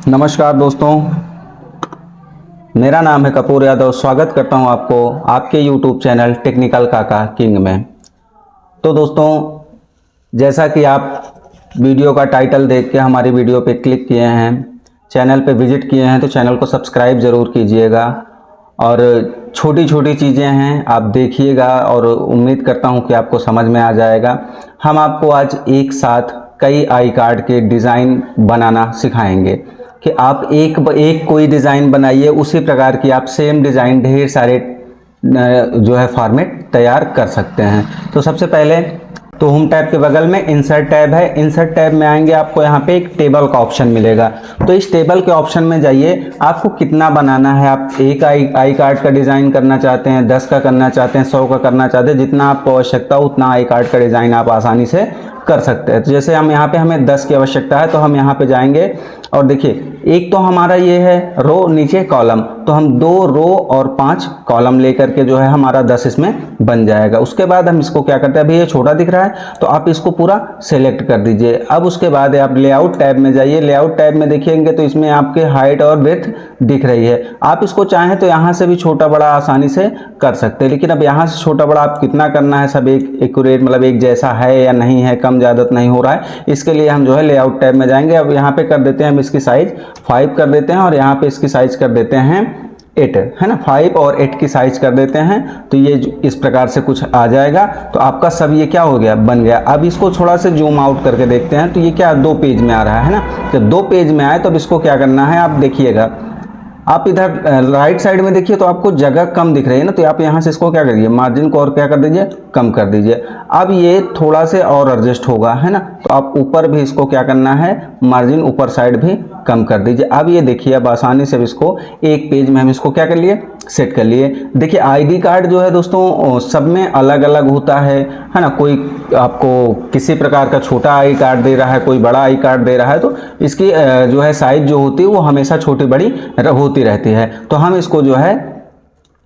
नमस्कार दोस्तों, मेरा नाम है कपूर यादव। स्वागत करता हूं आपको आपके YouTube चैनल टेक्निकल काका किंग में। तो दोस्तों, जैसा कि आप वीडियो का टाइटल देख के हमारी वीडियो पे क्लिक किए हैं, चैनल पे विजिट किए हैं, तो चैनल को सब्सक्राइब ज़रूर कीजिएगा। और छोटी छोटी चीज़ें हैं, आप देखिएगा और उम्मीद करता हूं कि आपको समझ में आ जाएगा। हम आपको आज एक साथ कई आई कार्ड के डिज़ाइन बनाना सिखाएंगे कि आप एक कोई डिज़ाइन बनाइए, उसी प्रकार की आप सेम डिज़ाइन ढेर सारे जो है फॉर्मेट तैयार कर सकते हैं। तो सबसे पहले तो होम टैब के बगल में इंसर्ट टैब है। इंसर्ट टैब में आएंगे, आपको यहाँ पे एक टेबल का ऑप्शन मिलेगा। तो इस टेबल के ऑप्शन में जाइए, आपको कितना बनाना है। आप एक आई कार्ड का डिज़ाइन करना चाहते हैं, 10 का करना चाहते हैं, 100 का करना चाहते हैं, जितना आपको आवश्यकता हो उतना आई कार्ड का डिज़ाइन आप आसानी से कर सकते हैं। तो जैसे हम यहाँ पे हमें 10 की आवश्यकता है, तो हम यहाँ पे जाएंगे और देखिए, एक तो हमारा ये है रो, नीचे कॉलम, तो हम 2 रो और 5 कॉलम लेकर के जो है हमारा 10 इसमें बन जाएगा। उसके बाद हम इसको क्या करते हैं, अभी ये छोटा दिख रहा है तो आप इसको पूरा सेलेक्ट कर दीजिए। अब उसके बाद आप लेआउट टैब में जाइए। लेआउट टैब में देखिएंगे तो इसमें आपके हाइट और विड्थ दिख रही है। आप इसको चाहें तो यहाँ से भी छोटा बड़ा आसानी से कर सकते हैं, लेकिन अब यहाँ से छोटा बड़ा आप कितना करना है, सब एक एक्यूरेट मतलब एक जैसा है या नहीं है, कम ज़्यादा तो नहीं हो रहा है। इसके लिए हम जो है लेआउट टैब में जाएंगे। अब यहाँ पे कर देते हैं हम इसकी साइज 5 कर देते हैं, और यहाँ पे इसकी साइज कर देते हैं 8, है ना। 5 और 8 की साइज कर देते हैं, तो ये इस प्रकार से कुछ आ जाएगा। तो आपका सब ये क्या हो गया, बन गया। अब इसको थोड़ा से जूम आउट करके देखते हैं, तो ये क्या 2 पेज में आ रहा है ना। जब 2 पेज में आए तो अब इसको क्या करना है, आप देखिएगा, आप इधर राइट साइड में देखिए तो आपको जगह कम दिख रही है ना, तो आप यहाँ से इसको क्या करिए, मार्जिन को और क्या कर दीजिए, कम कर दीजिए। अब ये थोड़ा से और एडजस्ट होगा, है ना। तो आप ऊपर भी इसको क्या करना है, मार्जिन ऊपर साइड भी कम कर दीजिए। अब ये देखिए, अब आसानी से इसको एक पेज में हम इसको क्या कर लिए, सेट कर लिए। देखिए, आईडी कार्ड जो है दोस्तों सब में अलग अलग होता है ना। कोई आपको किसी प्रकार का छोटा आई कार्ड दे रहा है, कोई बड़ा आई कार्ड दे रहा है, तो इसकी जो है साइज जो होती है वो हमेशा छोटी बड़ी होती रहती है। तो हम इसको जो है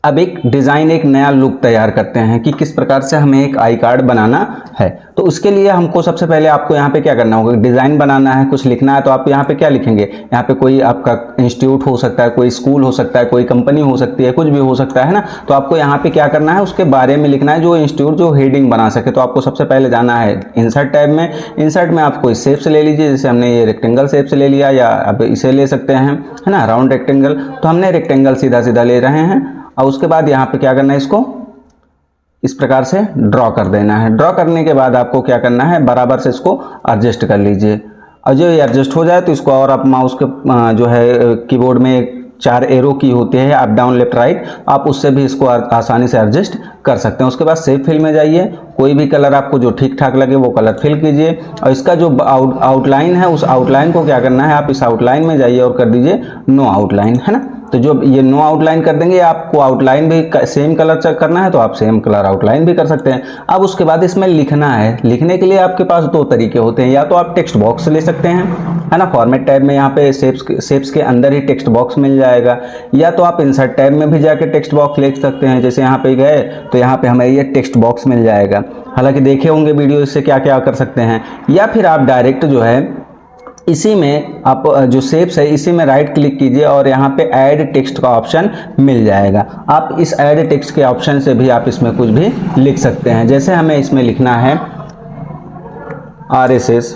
अब एक डिज़ाइन, एक नया लुक तैयार करते हैं कि किस प्रकार से हमें एक आई कार्ड बनाना है। तो उसके लिए हमको सबसे पहले आपको यहाँ पे क्या करना होगा, डिज़ाइन बनाना है, कुछ लिखना है। तो आप यहाँ पे क्या लिखेंगे, यहाँ पे कोई आपका इंस्टीट्यूट हो सकता है, कोई स्कूल हो सकता है, कोई कंपनी हो सकती है, कुछ भी हो सकता है ना। तो आपको यहाँ पे क्या करना है, उसके बारे में लिखना है, जो इंस्टीट्यूट जो हेडिंग बना सके। तो आपको सबसे पहले जाना है इंसर्ट टैब में। इंसर्ट में आप कोई शेप से ले लीजिए, जैसे हमने ये रेक्टेंगल शेप से ले लिया, या आप इसे ले सकते हैं, है ना, राउंड रेक्टेंगल। तो हमने रेक्टेंगल सीधा सीधा ले रहे हैं। और उसके बाद यहाँ पे क्या करना है, इसको इस प्रकार से ड्रॉ कर देना है। ड्रॉ करने के बाद आपको क्या करना है, बराबर से इसको एडजस्ट कर लीजिए। और जो ये एडजस्ट हो जाए तो इसको, और आप माउस के जो है कीबोर्ड में 4 एरो की होती है, अप डाउन लेफ्ट राइट, आप उससे भी इसको आसानी से एडजस्ट कर सकते हैं। उसके बाद सेव फिल में जाइए, कोई भी कलर आपको जो ठीक ठाक लगे वो कलर फिल कीजिए। और इसका जो आउटलाइन है, उस आउटलाइन को क्या करना है, आप इस आउटलाइन में जाइए और कर दीजिए नो आउटलाइन, है ना। तो जो ये नो आउटलाइन कर देंगे, आपको आउटलाइन भी सेम कलर करना है तो आप सेम कलर आउटलाइन भी कर सकते हैं। अब उसके बाद इसमें लिखना है। लिखने के लिए आपके पास 2 तरीके होते हैं, या तो आप टेक्स्ट बॉक्स ले सकते हैं, है ना, फॉर्मेट टैब में यहाँ पे शेप्स के अंदर ही टेक्स्ट बॉक्स मिल जाएगा। या तो आप इंसर्ट टैब में भी जाके टेक्स्ट बॉक्स लिख सकते हैं। जैसे यहाँ पे गए तो यहाँ पे हमें ये टेक्स्ट बॉक्स मिल जाएगा। हालांकि देखे होंगे वीडियो, इससे क्या क्या कर सकते हैं। या फिर आप डायरेक्ट जो है इसी में, आप जो शेप्स है इसी में राइट क्लिक कीजिए और यहाँ पे ऐड टेक्स्ट का ऑप्शन मिल जाएगा। आप इस ऐड टेक्स्ट के ऑप्शन से भी आप इसमें कुछ भी लिख सकते हैं। जैसे हमें इसमें लिखना है RSS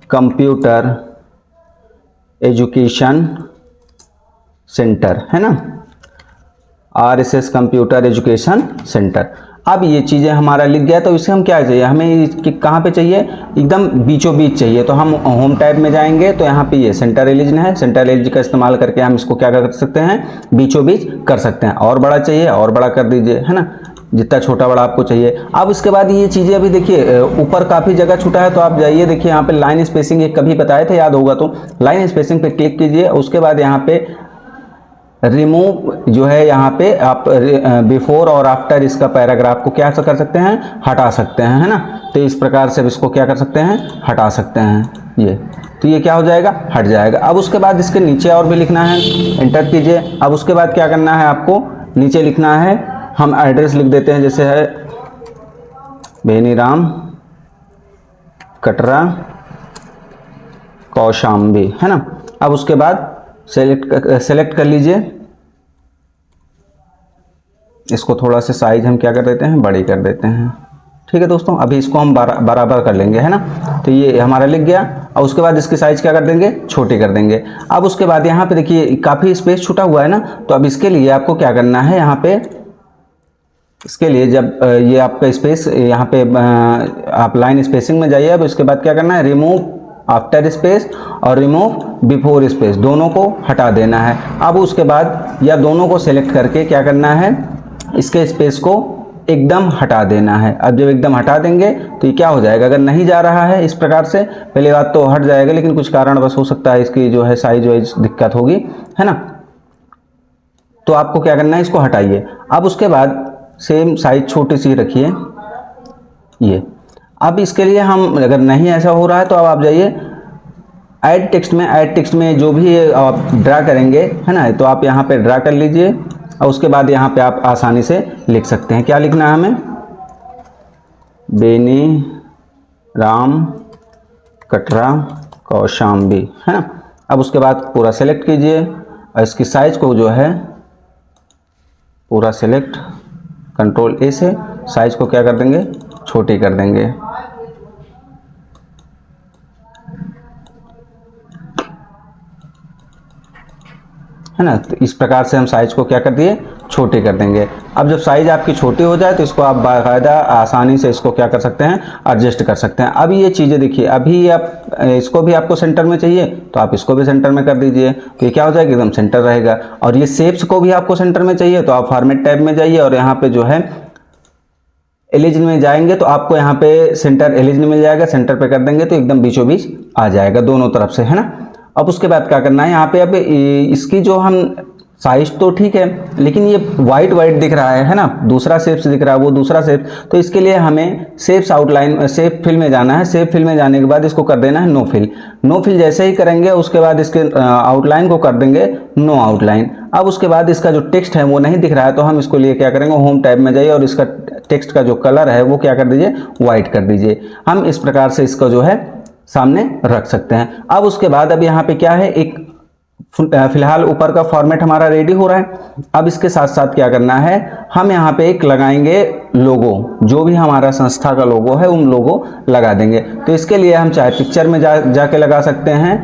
कंप्यूटर एजुकेशन सेंटर, है ना, RSS कंप्यूटर एजुकेशन सेंटर। अब ये चीज़ें हमारा लिख गया, तो इसे हम क्या चाहिए, हमें कहाँ पे चाहिए, एकदम बीचों बीच चाहिए। तो हम होम टैब में जाएंगे, तो यहाँ पे ये सेंटर रीजन है। सेंटर रीजन का इस्तेमाल करके हम इसको क्या कर सकते हैं, बीचों बीच कर सकते हैं। और बड़ा चाहिए और बड़ा कर दीजिए, है ना, जितना छोटा बड़ा आपको चाहिए। अब इसके बाद ये चीज़ें अभी देखिए ऊपर काफ़ी जगह छूटा है, तो आप जाइए, देखिए यहाँ पे लाइन स्पेसिंग एक कभी बताए थे, याद होगा तो लाइन स्पेसिंग पे क्लिक कीजिए। उसके बाद यहाँ पे रिमूव जो है, यहाँ पे आप बिफोर और आफ्टर इसका पैराग्राफ को क्या कर सकते हैं, हटा सकते हैं, है ना। तो इस प्रकार से इसको क्या कर सकते हैं, हटा सकते हैं ये। तो ये क्या हो जाएगा, हट जाएगा। अब उसके बाद इसके नीचे और भी लिखना है, एंटर कीजिए। अब उसके बाद क्या करना है, आपको नीचे लिखना है, हम एड्रेस लिख देते हैं, जैसे है बेनीराम कटरा कौशाम्बी, है ना। अब उसके बाद सेलेक्ट कर लीजिए। इसको थोड़ा सा साइज हम क्या कर देते हैं, बड़ी कर देते हैं। ठीक है दोस्तों, अभी इसको हम बराबर कर लेंगे, है ना। तो ये हमारा लिख गया और उसके बाद इसकी साइज क्या कर देंगे, छोटी कर देंगे। अब उसके बाद यहाँ पे देखिए काफ़ी स्पेस छूटा हुआ है ना, तो अब इसके लिए आपको क्या करना है, यहाँ पे इसके लिए जब ये आपका स्पेस यहाँ पे आप लाइन स्पेसिंग में जाइए। अब उसके बाद क्या करना है, रिमूव आफ्टर स्पेस और रिमूव बिफोर स्पेस, दोनों को हटा देना है। अब उसके बाद या दोनों को सेलेक्ट करके क्या करना है, इसके स्पेस को एकदम हटा देना है। अब जब एकदम हटा देंगे तो ये क्या हो जाएगा, अगर नहीं जा रहा है इस प्रकार से, पहले बात तो हट जाएगा, लेकिन कुछ कारणवश हो सकता है इसकी जो है साइज वाइज दिक्कत होगी, है ना। तो आपको क्या करना है, इसको हटाइए। अब उसके बाद सेम साइज छोटी सी रखिए ये। अब इसके लिए हम अगर नहीं ऐसा हो रहा है तो अब आप जाइए ऐड टेक्स्ट में जो भी आप ड्रा करेंगे, है ना, तो आप यहाँ पे ड्रा कर लीजिए और उसके बाद यहाँ पे आप आसानी से लिख सकते हैं। क्या लिखना है हमें, बेनी राम कटरा कौशाम्बी, है ना। अब उसके बाद पूरा सेलेक्ट कीजिए और इसकी साइज को जो है पूरा सेलेक्ट, कंट्रोल ए से साइज को क्या कर देंगे, छोटी कर देंगे। है ना, तो इस प्रकार से हम साइज को क्या कर दिए, छोटे कर देंगे। अब जब साइज आपकी छोटी हो जाए तो इसको आप बाकायदा आसानी से इसको क्या कर सकते हैं, एडजस्ट कर सकते हैं। अब ये चीज़ें देखिए, अभी आप इसको भी आपको सेंटर में चाहिए तो आप इसको भी सेंटर में कर दीजिए, तो ये क्या हो जाएगा, एकदम सेंटर रहेगा। और ये शेप्स को भी आपको सेंटर में चाहिए तो आप फॉर्मेट टैब में जाइए और यहाँ पे जो है एलिजन में जाएंगे तो आपको यहाँ पे सेंटर एलिजन मिल जाएगा, सेंटर पे कर देंगे तो एकदम बीचों बीच आ जाएगा दोनों तरफ से, है ना। अब उसके बाद क्या करना है, यहाँ पे अब इसकी जो हम साइज तो ठीक है, लेकिन ये वाइट दिख रहा है ना, दूसरा शेप्स दिख रहा है, वो दूसरा शेप। तो इसके लिए हमें शेप्स आउटलाइन शेप फिल में जाना है। शेप फिल में जाने के बाद इसको कर देना है नो फिल। नो फिल जैसे ही करेंगे उसके बाद इसके आउटलाइन को कर देंगे नो आउटलाइन। अब उसके बाद इसका जो टेक्स्ट है वो नहीं दिख रहा है तो हम इसको लिए क्या करेंगे, होम टैब में जाइए और इसका टेक्स्ट का जो कलर है वो क्या कर दीजिए, वाइट कर दीजिए। हम इस प्रकार से इसको जो है सामने रख सकते हैं। अब उसके बाद अब यहाँ पे क्या है, एक फिलहाल ऊपर का फॉर्मेट हमारा रेडी हो रहा है। अब इसके साथ साथ क्या करना है, हम यहाँ पे एक लगाएंगे लोगो, जो भी हमारा संस्था का लोगो है उन लोगो लगा देंगे। तो इसके लिए हम चाहे पिक्चर में जाके लगा सकते हैं,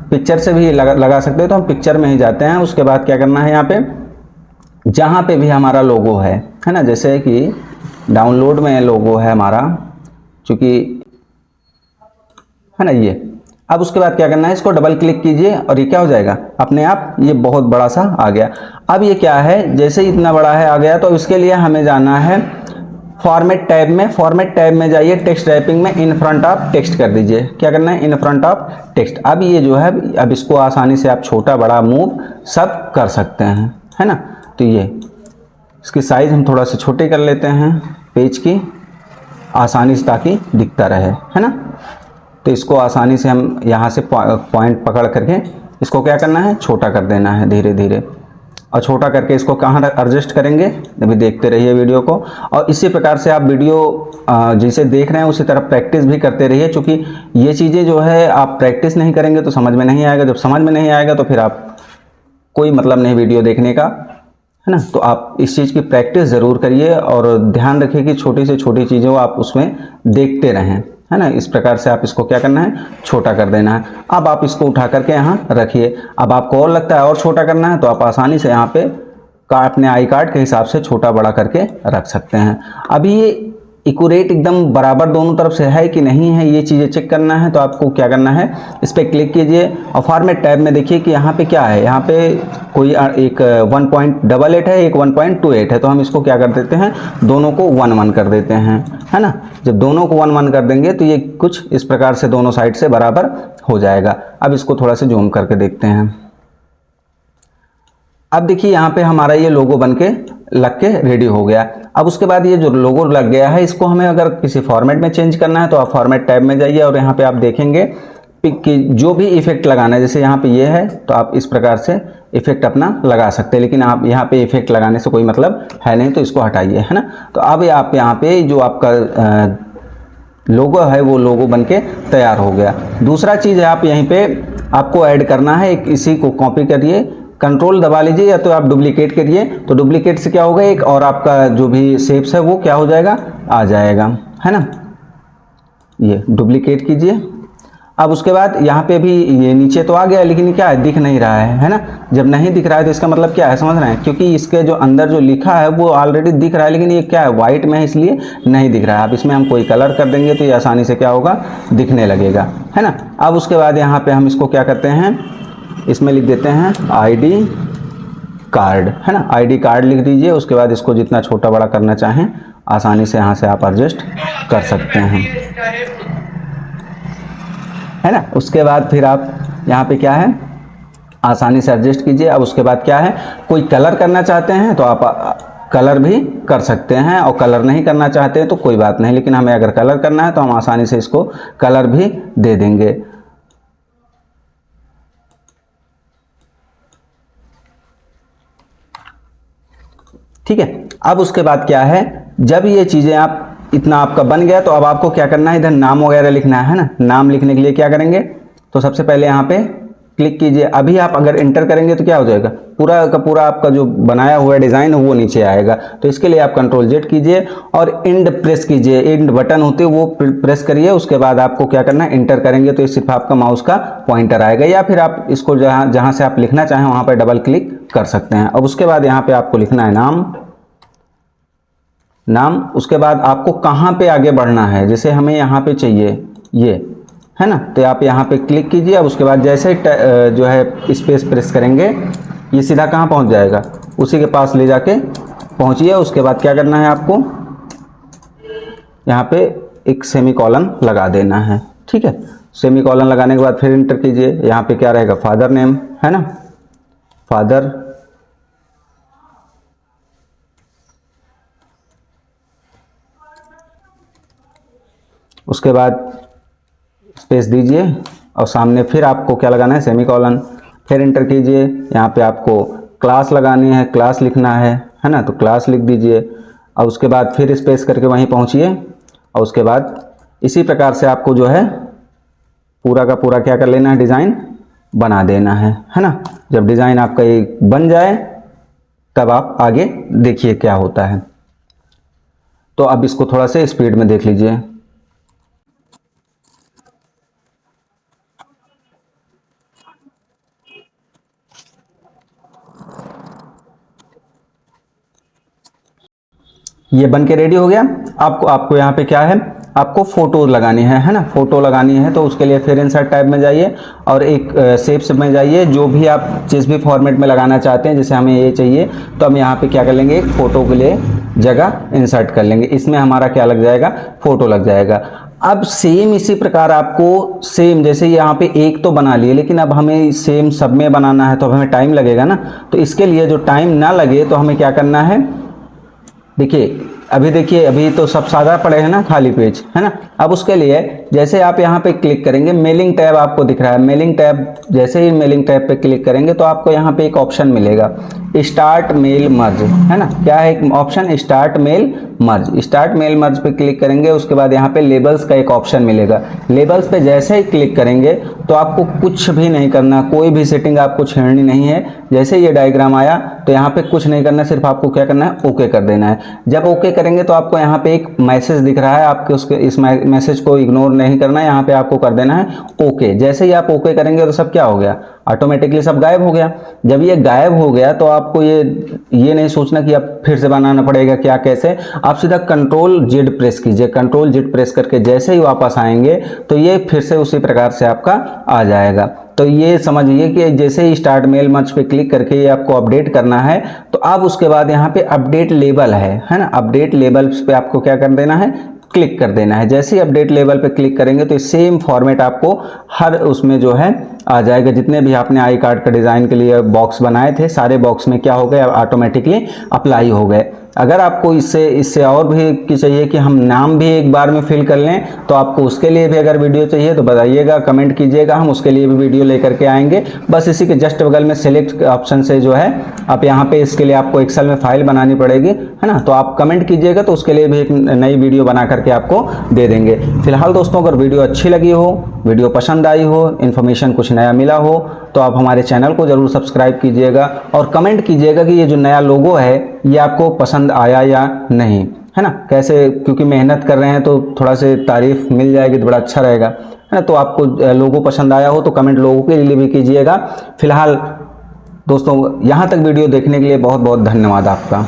पिक्चर से भी लगा सकते हैं, तो हम पिक्चर में ही जाते हैं। उसके बाद क्या करना है, यहाँ पे जहाँ पे भी हमारा लोगो है ना, जैसे कि डाउनलोड में लोगो है हमारा, चूँकि है ना ये। अब उसके बाद क्या करना है, इसको डबल क्लिक कीजिए और ये क्या हो जाएगा, अपने आप ये बहुत बड़ा सा आ गया। अब ये क्या है, जैसे ही इतना बड़ा है आ गया तो इसके लिए हमें जाना है फॉर्मेट टैब में। फॉर्मेट टैब में जाइए, टेक्स्ट रैपिंग में इन फ्रंट ऑफ टेक्स्ट कर दीजिए। क्या करना है, इन फ्रंट ऑफ टेक्स्ट। अब ये जो है, अब इसको आसानी से आप छोटा बड़ा मूव सब कर सकते हैं, है ना। तो ये इसकी साइज हम थोड़ा सा छोटी कर लेते हैं पेज की, आसानी से, ताकि दिखता रहे, है ना। तो इसको आसानी से हम यहाँ से पॉइंट पकड़ करके इसको क्या करना है, छोटा कर देना है धीरे धीरे। और छोटा करके इसको कहाँ एडजस्ट करेंगे, अभी देखते रहिए वीडियो को। और इसी प्रकार से आप वीडियो जिसे देख रहे हैं उसी तरह प्रैक्टिस भी करते रहिए, क्योंकि ये चीज़ें जो है आप प्रैक्टिस नहीं करेंगे तो समझ में नहीं आएगा। जब समझ में नहीं आएगा तो फिर आप कोई मतलब नहीं वीडियो देखने का, है ना। तो आप इस चीज़ की प्रैक्टिस ज़रूर करिए और ध्यान रखिए कि छोटी से छोटी चीज़ों आप उसमें देखते रहें, है ना। इस प्रकार से आप इसको क्या करना है, छोटा कर देना है। अब आप इसको उठा करके यहाँ रखिए। अब आपको और लगता है और छोटा करना है तो आप आसानी से यहाँ पे अपने आई कार्ड के हिसाब से छोटा बड़ा करके रख सकते हैं। अभी ये इक्यूरेट एकदम बराबर दोनों तरफ से है कि नहीं है, ये चीज़ें चेक करना है। तो आपको क्या करना है, इस पर क्लिक कीजिए और फॉर्मेट टैब में देखिए कि यहाँ पे क्या है, यहाँ पे कोई एक 1.88 है, एक 1.28 है। तो हम इसको क्या कर देते हैं, दोनों को 1-1 कर देते हैं, है ना। जब दोनों को 1-1 कर देंगे तो ये कुछ इस प्रकार से दोनों साइड से बराबर हो जाएगा। अब इसको थोड़ा सा जूम करके देखते हैं। अब देखिए यहाँ पे हमारा ये लोगो बनके लग के रेडी हो गया। अब उसके बाद ये जो लोगो लग गया है, इसको हमें अगर किसी फॉर्मेट में चेंज करना है तो आप फॉर्मेट टैब में जाइए और यहाँ पे आप देखेंगे कि जो भी इफेक्ट लगाना है, जैसे यहाँ पे ये है तो आप इस प्रकार से इफेक्ट अपना लगा सकते हैं। लेकिन आप यहाँ पे इफेक्ट लगाने से कोई मतलब है नहीं, तो इसको हटाइए, है ना। तो अब आप यहाँ पे जो आपका लोगो है वो लोगो बनके तैयार हो गया। दूसरा चीज़ है, आप यहीं पे आपको ऐड करना है। एक इसी को कॉपी करिए, कंट्रोल दबा लीजिए या तो आप डुप्लीकेट करिए, तो डुप्लीकेट से क्या होगा, एक और आपका जो भी शेप्स है वो क्या हो जाएगा, आ जाएगा, है ना। ये डुप्लीकेट कीजिए। अब उसके बाद यहाँ पे भी ये नीचे तो आ गया, लेकिन क्या है, दिख नहीं रहा है ना। जब नहीं दिख रहा है तो इसका मतलब क्या है, समझ रहे हैं, क्योंकि इसके जो अंदर जो लिखा है वो ऑलरेडी दिख रहा है, लेकिन ये क्या है, वाइट में है, इसलिए नहीं दिख रहा है। अब इसमें हम कोई कलर कर देंगे तो ये आसानी से क्या होगा, दिखने लगेगा, है ना। अब उसके बाद यहाँ पे हम इसको क्या करते हैं, इसमें लिख देते हैं ID कार्ड, है ना। ID कार्ड लिख दीजिए। उसके बाद इसको जितना छोटा बड़ा करना चाहें आसानी से यहाँ से आप एडजस्ट कर सकते हैं, है ना। उसके बाद फिर आप यहाँ पे क्या है, आसानी से एडजस्ट कीजिए। अब उसके बाद क्या है, कोई कलर करना चाहते हैं तो आप कलर भी कर सकते हैं, और कलर नहीं करना चाहते हैं तो कोई बात नहीं, लेकिन हमें अगर कलर करना है तो हम आसानी से इसको कलर भी दे देंगे। ठीक है। अब उसके बाद क्या है, जब ये चीज़ें आप इतना आपका बन गया तो अब आपको क्या करना है, इधर नाम वगैरह लिखना है ना। नाम लिखने के लिए क्या करेंगे, तो सबसे पहले यहाँ पे क्लिक कीजिए। अभी आप अगर इंटर करेंगे तो क्या हो जाएगा, पूरा का पूरा आपका जो बनाया हुआ डिज़ाइन है वो नीचे आएगा। तो इसके लिए आप Ctrl+Z कीजिए और इंड प्रेस कीजिए, इंड बटन होते वो प्रेस करिए। उसके बाद आपको क्या करना है, इंटर करेंगे तो सिर्फ आपका माउस का पॉइंटर आएगा, या फिर आप इसको जहाँ से आप लिखना चाहें वहाँ पर डबल क्लिक कर सकते हैं। अब उसके बाद यहाँ पर आपको लिखना है नाम। उसके बाद आपको कहाँ पे आगे बढ़ना है, जैसे हमें यहाँ पे चाहिए ये, है ना, तो आप यहाँ पे क्लिक कीजिए। अब उसके बाद जैसे जो है स्पेस प्रेस करेंगे ये सीधा कहाँ पहुँच जाएगा, उसी के पास ले जाके पहुँचिए। उसके बाद क्या करना है, आपको यहाँ पे एक सेमीकोलन लगा देना है, ठीक है। सेमीकोलन लगाने के बाद फिर इंटर कीजिए। यहाँ पे क्या रहेगा, फादर नेम, है ना, फादर। उसके बाद स्पेस दीजिए और सामने फिर आपको क्या लगाना है, सेमीकोलन। फिर इंटर कीजिए। यहाँ पे आपको क्लास लगानी है, क्लास लिखना है ना, तो क्लास लिख दीजिए। और उसके बाद फिर स्पेस करके वहीं पहुँचिए। और उसके बाद इसी प्रकार से आपको जो है पूरा का पूरा क्या कर लेना है, डिज़ाइन बना देना है ना। जब डिज़ाइन आपका ये बन जाए तब आप आगे देखिए क्या होता है। तो अब इसको थोड़ा सा स्पीड में देख लीजिए। ये बन के रेडी हो गया। आपको यहाँ पे क्या है, आपको फ़ोटो लगानी है ना, फ़ोटो लगानी है। तो उसके लिए फिर इंसर्ट टैब में जाइए और एक शेप्स में जाइए, जो भी आप जिस भी फॉर्मेट में लगाना चाहते हैं। जैसे हमें ये चाहिए तो हम यहाँ पे क्या कर लेंगे, एक फ़ोटो के लिए जगह इंसर्ट कर लेंगे। इसमें हमारा क्या लग जाएगा, फ़ोटो लग जाएगा। अब सेम इसी प्रकार आपको सेम जैसे यहाँ पे एक तो बना लिए, लेकिन अब हमें सेम सब में बनाना है तो अब हमें टाइम लगेगा ना। तो इसके लिए जो टाइम ना लगे तो हमें क्या करना है, देखिए अभी तो सब सादा पड़े हैं ना, खाली पेज, है ना। अब उसके लिए जैसे आप यहाँ पे क्लिक करेंगे, मेलिंग टैब आपको दिख रहा है। मेलिंग टैब, जैसे ही मेलिंग टैब पे क्लिक करेंगे तो आपको यहाँ पे एक ऑप्शन मिलेगा, स्टार्ट मेल मर्ज, है ना। क्या है एक option, start mail merge. Start mail merge पे क्लिक करेंगे। उसके बाद यहाँ पे लेबल्स का एक ऑप्शन मिलेगा। लेबल्स पे जैसे ही क्लिक करेंगे तो आपको कुछ भी नहीं करना, कोई भी सेटिंग आपको छेड़नी नहीं है। जैसे ये डायग्राम आया तो यहाँ पे कुछ नहीं करना, सिर्फ आपको क्या करना है, ओके कर देना है। जब ओके करेंगे तो आपको यहाँ पे एक मैसेज दिख रहा है, आपके उसके इस मैसेज को इग्नोर नहीं करना है, यहाँ पे आपको कर देना है ओके। जैसे ही आप ओके करेंगे तो सब क्या हो गया, ऑटोमेटिकली सब गायब हो गया। जब ये गायब हो गया तो आपको ये नहीं सोचना कि अब फिर से बनाना पड़ेगा क्या कैसे, आप सीधा Ctrl+Z प्रेस कीजिए। Ctrl+Z प्रेस करके जैसे ही वापस आएंगे तो ये फिर से उसी प्रकार से आपका आ जाएगा। तो ये समझिए कि जैसे ही स्टार्ट मेल मर्ज पे क्लिक करके ये आपको अपडेट करना है, तो अब उसके बाद यहाँ पे अपडेट लेबल है ना, अपडेट लेबल्स पे आपको क्या कर देना है, क्लिक कर देना है। जैसे ही अपडेट लेवल पे क्लिक करेंगे तो सेम फॉर्मेट आपको हर उसमें जो है आ जाएगा। जितने भी आपने आई कार्ड का डिज़ाइन के लिए बॉक्स बनाए थे, सारे बॉक्स में क्या हो गए, ऑटोमेटिकली अप्लाई हो गए। अगर आपको इससे और भी कि चाहिए कि हम नाम भी एक बार में फिल कर लें, तो आपको उसके लिए भी अगर वीडियो चाहिए तो बताइएगा, कमेंट कीजिएगा, हम उसके लिए भी वीडियो लेकर के आएंगे। बस इसी के जस्ट बगल में सेलेक्ट ऑप्शन से जो है आप यहाँ पे इसके लिए आपको एक्सेल में फाइल बनानी पड़ेगी, है ना। तो आप कमेंट कीजिएगा तो उसके लिए भी एक नई वीडियो बना करके आपको दे देंगे। फिलहाल दोस्तों, अगर वीडियो अच्छी लगी हो, वीडियो पसंद आई हो, इन्फॉर्मेशन कुछ नया मिला हो, तो आप हमारे चैनल को ज़रूर सब्सक्राइब कीजिएगा और कमेंट कीजिएगा कि ये जो नया लोगो है ये आपको पसंद आया या नहीं, है ना। कैसे, क्योंकि मेहनत कर रहे हैं तो थोड़ा से तारीफ मिल जाएगी तो बड़ा अच्छा रहेगा, है ना। तो आपको लोगो पसंद आया हो तो कमेंट लोगों के लिए भी कीजिएगा। फिलहाल दोस्तों, यहाँ तक वीडियो देखने के लिए बहुत बहुत धन्यवाद आपका।